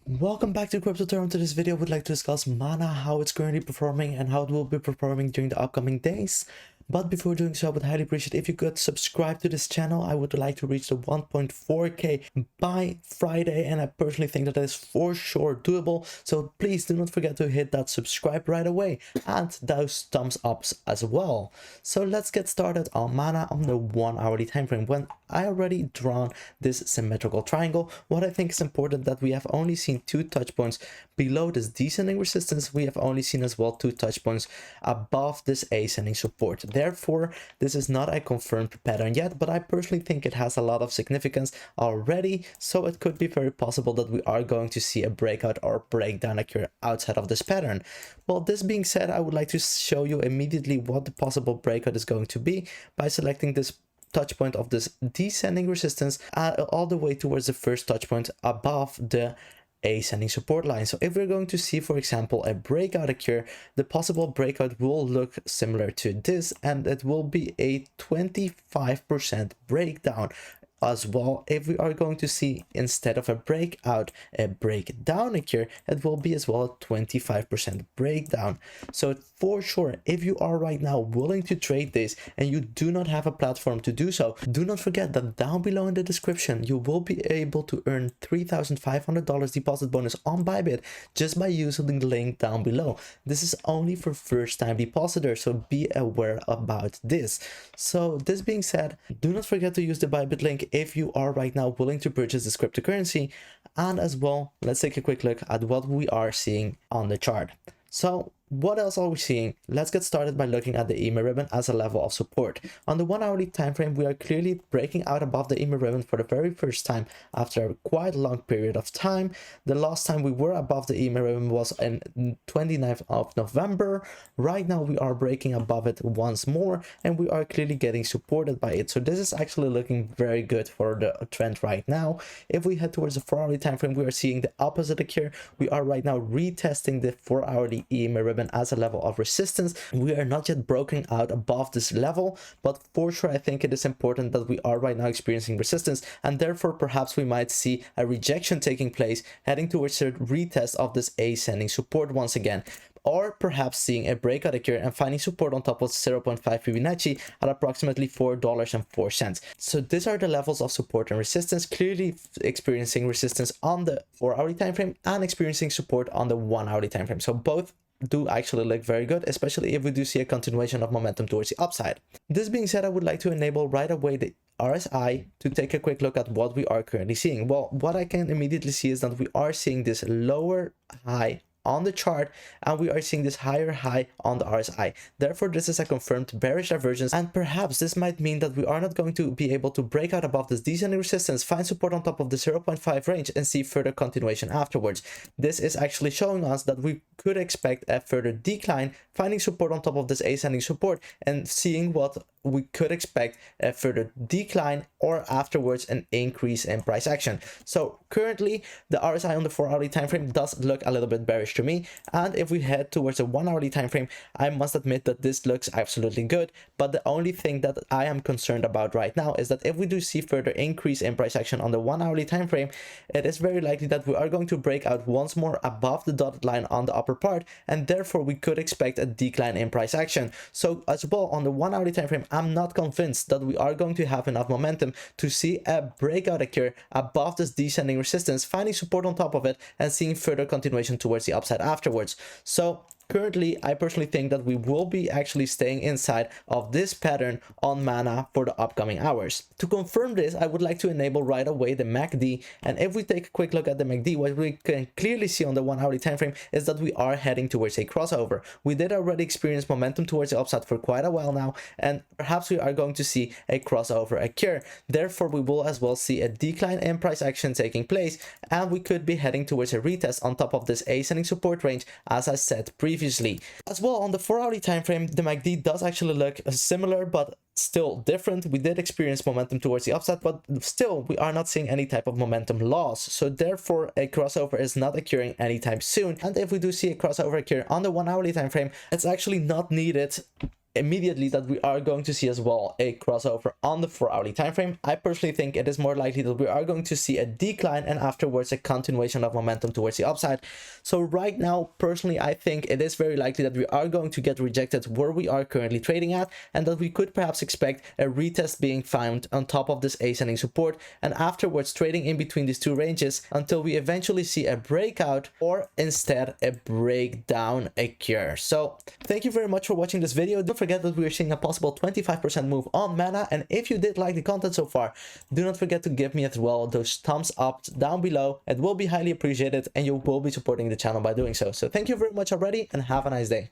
Welcome back to Crypto Term. To this video, I would like to discuss Mana, how it's currently performing and how it will be performing during the upcoming days. But before doing so, I would highly appreciate if you could subscribe to this channel. I would like to reach the 1.4k by Friday, and I personally think that is for sure doable. So please do not forget to hit that subscribe right away and those thumbs ups as well. So let's get started on Mana on the 1 hourly time frame. When I already drawn this symmetrical triangle, what I think is important that we have only seen 2 touch points below this descending resistance. We have only seen as well 2 touch points above this ascending support. Therefore, this is not a confirmed pattern yet, but I personally think it has a lot of significance already. So it could be very possible that we are going to see a breakout or breakdown occur outside of this pattern. Well, this being said, I would like to show you immediately what the possible breakout is going to be by selecting this touch point of this descending resistance all the way towards the first touch point above the ascending support line. So if we're going to see, for example, a breakout occur, the possible breakout will look similar to this, and it will be a 25% breakdown. As well, if we are going to see, instead of a breakout, a breakdown occur, it will be as well a 25% breakdown. So for sure, if you are right now willing to trade this and you do not have a platform to do so, do not forget that down below in the description you will be able to earn $3,500 deposit bonus on Bybit just by using the link down below. This is only for first-time depositors, so be aware about this. So this being said, do not forget to use the Bybit link if you are right now willing to purchase this cryptocurrency. And as well, let's take a quick look at what we are seeing on the chart. So what else are we seeing? Let's get started by looking at the EMA ribbon as a level of support. On the 1 hourly time frame, we are clearly breaking out above the EMA ribbon for the very first time after a quite long period of time. The last time we were above the EMA ribbon was on 29th of November. Right now we are breaking above it once more, and we are clearly getting supported by it. So this is actually looking very good for the trend right now. If we head towards the 4 hourly time frame, we are seeing the opposite occur. We are right now retesting the 4 hourly EMA ribbon as a level of resistance. We are not yet broken out above this level, but for sure I think it is important that we are right now experiencing resistance, and therefore perhaps we might see a rejection taking place, heading towards a retest of this ascending support once again, or perhaps seeing a breakout occur and finding support on top of 0.5 Fibonacci at approximately $4.04. So these are the levels of support and resistance, clearly experiencing resistance on the 4 hourly time frame and experiencing support on the 1 hourly time frame. So both do actually look very good, especially if we do see a continuation of momentum towards the upside. This being said, I would like to enable right away the RSI to take a quick look at what we are currently seeing. Well, what I can immediately see is that we are seeing this lower high on the chart, and we are seeing this higher high on the RSI. Therefore, this is a confirmed bearish divergence, and perhaps this might mean that we are not going to be able to break out above this descending resistance, find support on top of the 0.5 range, and see further continuation afterwards. This is actually showing us that we could expect a further decline, finding support on top of this ascending support, and seeing what we could expect a further decline or afterwards an increase in price action. So currently the RSI on the 4 hourly time frame does look a little bit bearish to me, and if we head towards the 1 hourly time frame, I must admit that this looks absolutely good. But the only thing that I am concerned about right now is that if we do see further increase in price action on the 1 hourly time frame, it is very likely that we are going to break out once more above the dotted line on the upper part, and therefore we could expect a decline in price action. So as well, on the 1 hourly time frame, I'm not convinced that we are going to have enough momentum to see a breakout occur above this descending resistance, finding support on top of it, and seeing further continuation towards the upside afterwards. So currently, I personally think that we will be actually staying inside of this pattern on Mana for the upcoming hours. To confirm this, I would like to enable right away the MACD, and if we take a quick look at the MACD, what we can clearly see on the 1 hourly time frame is that we are heading towards a crossover. We did already experience momentum towards the upside for quite a while now, and perhaps we are going to see a crossover occur. Therefore, we will as well see a decline in price action taking place, and we could be heading towards a retest on top of this ascending support range, as I said previously. As well, on the 4 hourly time frame, the MACD does actually look similar but still different. We did experience momentum towards the upside, but still we are not seeing any type of momentum loss. So therefore a crossover is not occurring anytime soon. And if we do see a crossover occur on the 1 hourly time frame, it's actually not needed immediately that we are going to see as well a crossover on the 4-hourly time frame. I personally think it is more likely that we are going to see a decline and afterwards a continuation of momentum towards the upside. So right now, personally, I think it is very likely that we are going to get rejected where we are currently trading at, and that we could perhaps expect a retest being found on top of this ascending support, and afterwards trading in between these two ranges until we eventually see a breakout or instead a breakdown occur. So thank you very much for watching this video. Don't forget that we are seeing a possible 25% move on Mana, and if you did like the content so far, do not forget to give me as well those thumbs up down below. It will be highly appreciated and you will be supporting the channel by doing so. So thank you very much already and have a nice day.